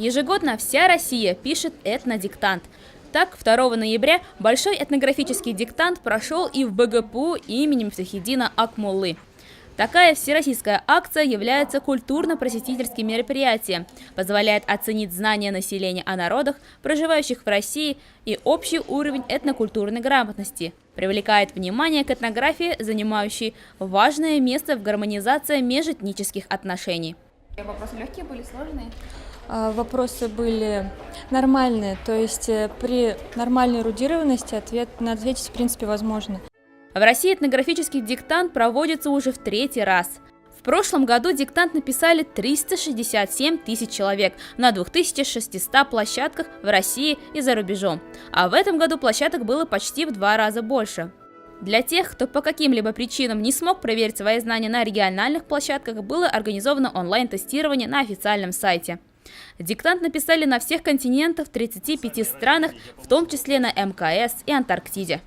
Ежегодно вся Россия пишет этнодиктант. Так, 2 ноября большой этнографический диктант прошел и в БГПУ имени Муфтахиддина Акмуллы. Такая всероссийская акция является культурно-просветительским мероприятием, позволяет оценить знания населения о народах, проживающих в России, и общий уровень этнокультурной грамотности, привлекает внимание к этнографии, занимающей важное место в гармонизации межэтнических отношений. Вопросы легкие были, сложные? Вопросы были нормальные, то есть при нормальной эрудированности ответить в принципе возможно. В России этнографический диктант проводится уже в 3-й раз. В прошлом году диктант написали 367 тысяч человек на 2600 площадках в России и за рубежом. А в этом году площадок было почти в 2 раза больше. Для тех, кто по каким-либо причинам не смог проверить свои знания на региональных площадках, было организовано онлайн-тестирование на официальном сайте. Диктант написали на всех континентах в 35 странах, в том числе на МКС и Антарктиде.